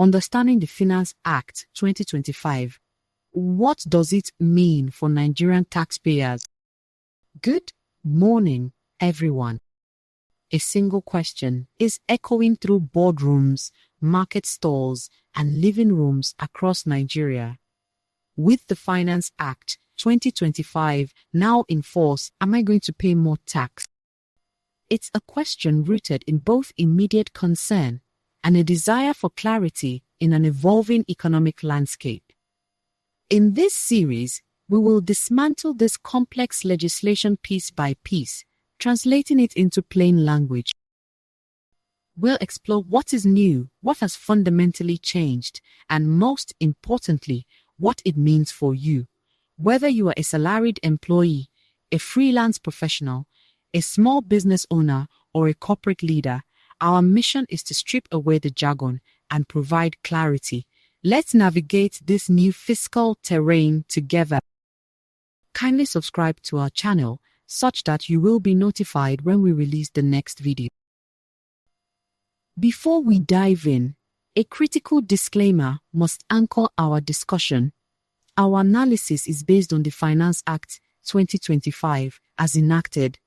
Understanding the Finance Act 2025. What does it mean for Nigerian taxpayers? Good morning, everyone. A single question is echoing through boardrooms, market stalls, and living rooms across Nigeria. With the Finance Act 2025 now in force, am I going to pay more tax? It's a question rooted in both immediate concern and a desire for clarity in an evolving economic landscape. In this series, we will dismantle this complex legislation piece by piece, translating it into plain language. We'll explore what is new, what has fundamentally changed, and most importantly, what it means for you. Whether you are a salaried employee, a freelance professional, a small business owner, or a corporate leader, our mission is to strip away the jargon and provide clarity. Let's navigate this new fiscal terrain together. Kindly subscribe to our channel such that you will be notified when we release the next video. Before we dive in, a critical disclaimer must anchor our discussion. Our analysis is based on the Finance Act 2025 as enacted.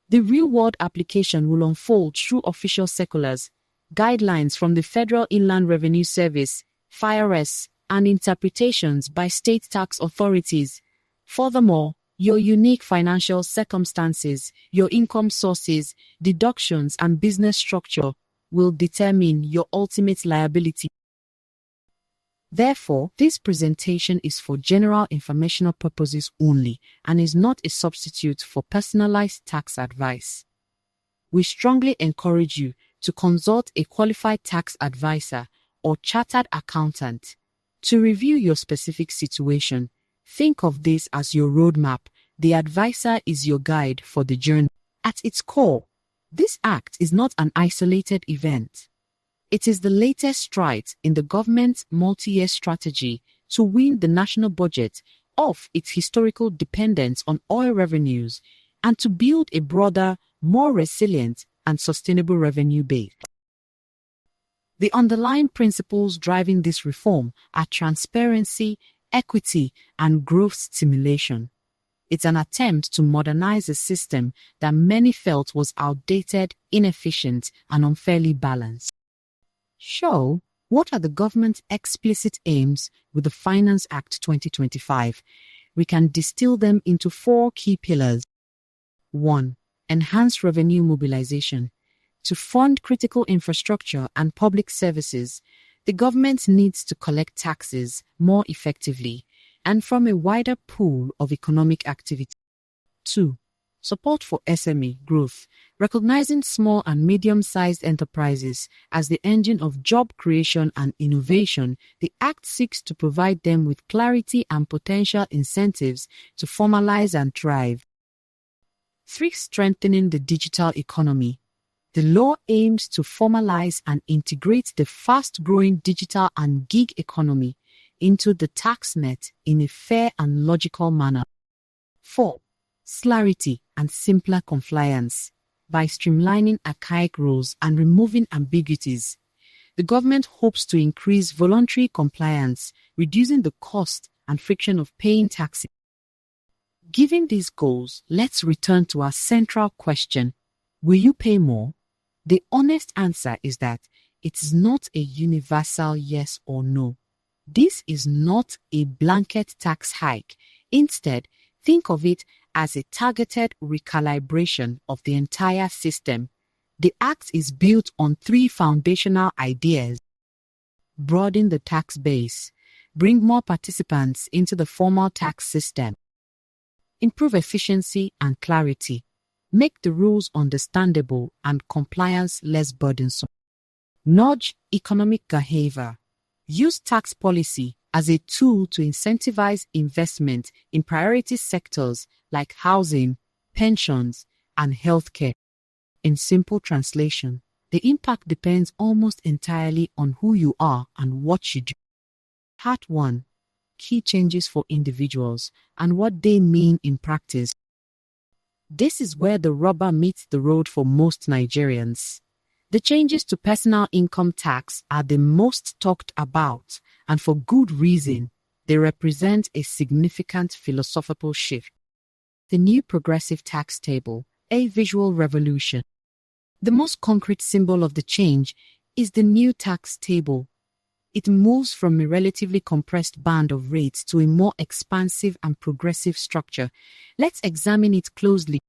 The real-world application will unfold through official circulars, guidelines from the Federal Inland Revenue Service, FIRS, and interpretations by state tax authorities. Furthermore, your unique financial circumstances, your income sources, deductions, and business structure will determine your ultimate liability. Therefore, this presentation is for general informational purposes only and is not a substitute for personalized tax advice. We strongly encourage you to consult a qualified tax advisor or chartered accountant to review your specific situation. Think of this as your roadmap. The advisor is your guide for the journey. At its core, this act is not an isolated event. It is the latest stride in the government's multi-year strategy to wean the national budget off its historical dependence on oil revenues and to build a broader, more resilient and sustainable revenue base. The underlying principles driving this reform are transparency, equity, and growth stimulation. It's an attempt to modernize a system that many felt was outdated, inefficient, and unfairly balanced. So, what are the government's explicit aims with the Finance Act 2025? We can distill them into 4 key pillars. 1. Enhance revenue mobilization. To fund critical infrastructure and public services, the government needs to collect taxes more effectively and from a wider pool of economic activity. 2. Support for SME growth. Recognizing small and medium-sized enterprises as the engine of job creation and innovation, the Act seeks to provide them with clarity and potential incentives to formalize and thrive. 3. Strengthening the digital economy. The law aims to formalize and integrate the fast-growing digital and gig economy into the tax net in a fair and logical manner. 4. Clarity and simpler compliance. By streamlining archaic rules and removing ambiguities, the government hopes to increase voluntary compliance, reducing the cost and friction of paying taxes. Given these goals, let's return to our central question: will you pay more? The honest answer is that it is not a universal yes or no. This is not a blanket tax hike. Instead, think of it as a targeted recalibration of the entire system. The Act is built on 3 foundational ideas: broaden the tax base, bring more participants into the formal tax system, improve efficiency and clarity, make the rules understandable and compliance less burdensome, nudge economic behavior, use tax policy as a tool to incentivize investment in priority sectors like housing, pensions, and healthcare. In simple translation, the impact depends almost entirely on who you are and what you do. Part 1. Key changes for individuals and what they mean in practice. This is where the rubber meets the road for most Nigerians. The changes to personal income tax are the most talked about, and for good reason. They represent a significant philosophical shift. The new progressive tax table, a visual revolution. The most concrete symbol of the change is the new tax table. It moves from a relatively compressed band of rates to a more expansive and progressive structure. Let's examine it closely.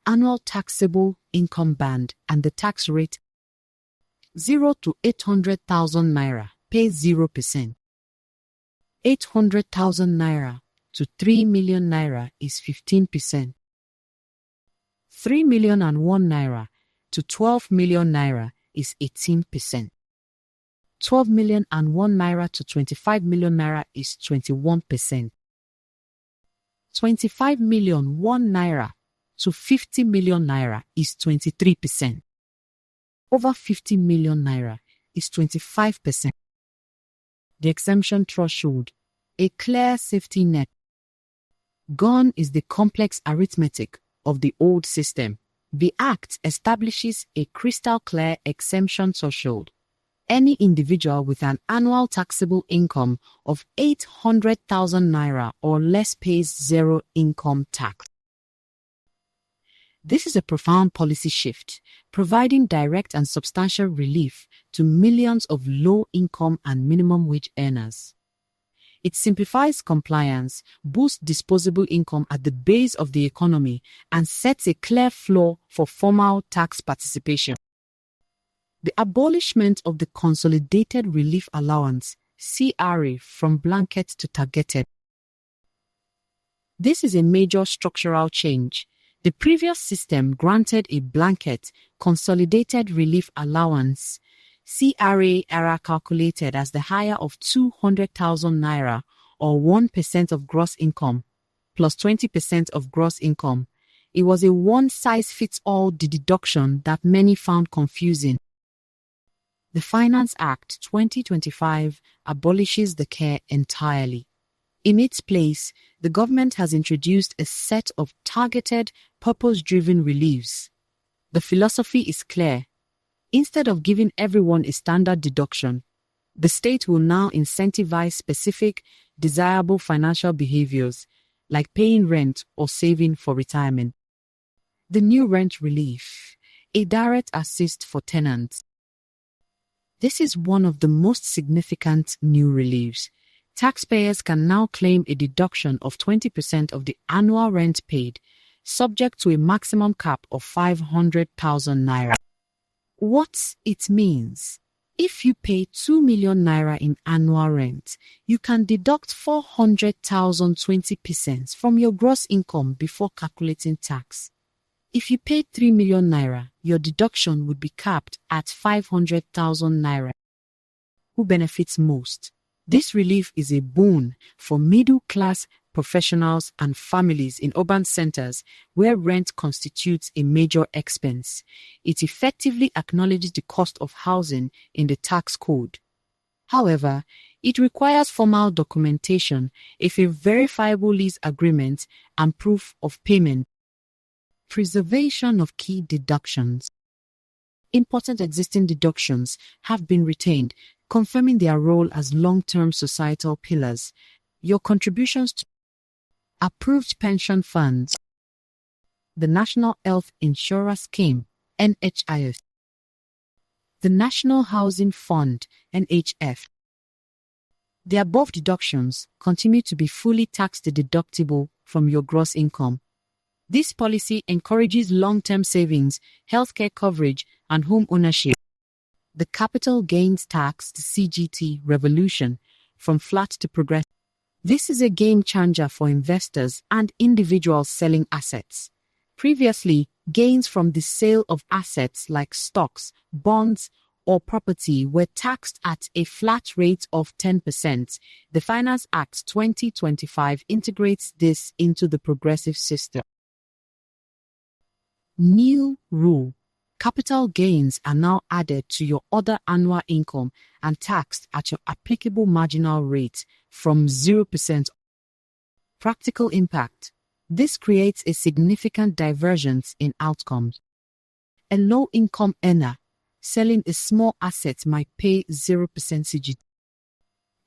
Annual taxable income band and the tax rate. 0 to 800,000 naira, pay 0%. 800,000 naira to 3 million naira is 15%. 3 million and 1 naira to 12 million naira is 18%. 12 million and 1 naira to 25 million naira is 21%. 25 million 1 naira to 50 million naira is 23%. Over 50 million naira is 25%. The exemption threshold, a clear safety net. Gone is the complex arithmetic of the old system. The Act establishes a crystal clear exemption threshold. Any individual with an annual taxable income of 800,000 naira or less pays zero income tax. This is a profound policy shift, providing direct and substantial relief to millions of low-income and minimum wage earners. It simplifies compliance, boosts disposable income at the base of the economy, and sets a clear floor for formal tax participation. The abolishment of the Consolidated Relief Allowance, CRA, from blanket to targeted. This is a major structural change. The previous system granted a blanket Consolidated Relief Allowance, CRA, era calculated as the higher of 200,000 naira or 1% of gross income plus 20% of gross income. It was a one-size-fits-all deduction that many found confusing. The Finance Act 2025 abolishes the CARE entirely. In its place, the government has introduced a set of targeted, purpose-driven reliefs. The philosophy is clear. Instead of giving everyone a standard deduction, the state will now incentivize specific, desirable financial behaviors, like paying rent or saving for retirement. The new rent relief, a direct assist for tenants. This is one of the most significant new reliefs. Taxpayers can now claim a deduction of 20% of the annual rent paid, subject to a maximum cap of 500,000 naira. What it means: if you pay 2 million naira in annual rent, you can deduct 400,000 20% from your gross income before calculating tax. If you pay 3 million naira, your deduction would be capped at 500,000 naira. Who benefits most? This relief is a boon for middle-class professionals and families in urban centers where rent constitutes a major expense. It effectively acknowledges the cost of housing in the tax code. However, it requires formal documentation, a verifiable lease agreement, and proof of payment. Preservation of key deductions. Important existing deductions have been retained, confirming their role as long-term societal pillars. Your contributions to approved pension funds, the National Health Insurance Scheme, NHIS, the National Housing Fund, NHF. The above deductions continue to be fully tax-deductible from your gross income. This policy encourages long-term savings, healthcare coverage, and home ownership. The capital gains tax, CGT revolution, from flat to progressive. This is a game changer for investors and individuals selling assets. Previously, gains from the sale of assets like stocks, bonds, or property were taxed at a flat rate of 10%. The Finance Act 2025 integrates this into the progressive system. New rule: capital gains are now added to your other annual income and taxed at your applicable marginal rate from 0%. Practical impact: this creates a significant divergence in outcomes. A low-income earner selling a small asset might pay 0% CGT.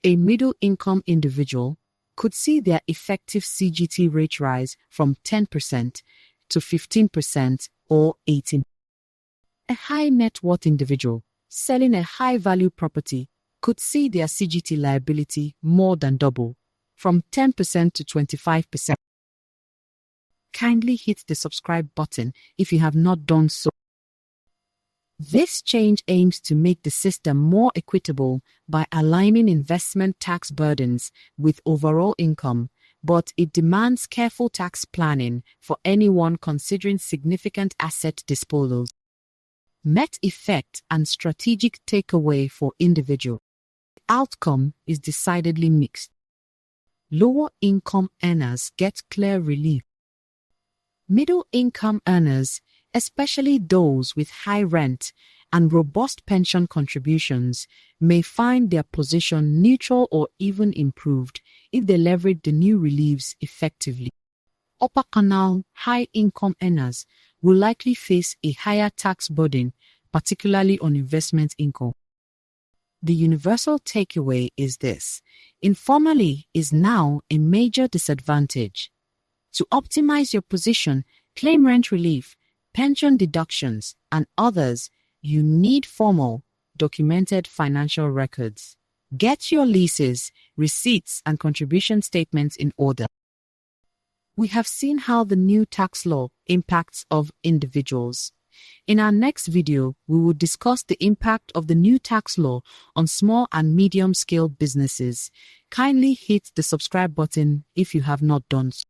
A middle-income individual could see their effective CGT rate rise from 10% to 15% or 18%. A high net worth individual selling a high-value property could see their CGT liability more than double, from 10% to 25%. Kindly hit the subscribe button if you have not done so. This change aims to make the system more equitable by aligning investment tax burdens with overall income, but it demands careful tax planning for anyone considering significant asset disposals. Net effect and strategic takeaway for individual. The outcome is decidedly mixed. Lower income earners get clear relief. Middle income earners, especially those with high rent and robust pension contributions, may find their position neutral or even improved if they leverage the new reliefs effectively. Upper canal high income earners will likely face a higher tax burden, particularly on investment income. The universal takeaway is this: informality is now a major disadvantage. To optimize your position, claim rent relief, pension deductions, and others, you need formal, documented financial records. Get your leases, receipts, and contribution statements in order. We have seen how the new tax law impacts of individuals. In our next video, we will discuss the impact of the new tax law on small and medium-scale businesses. Kindly hit the subscribe button if you have not done so.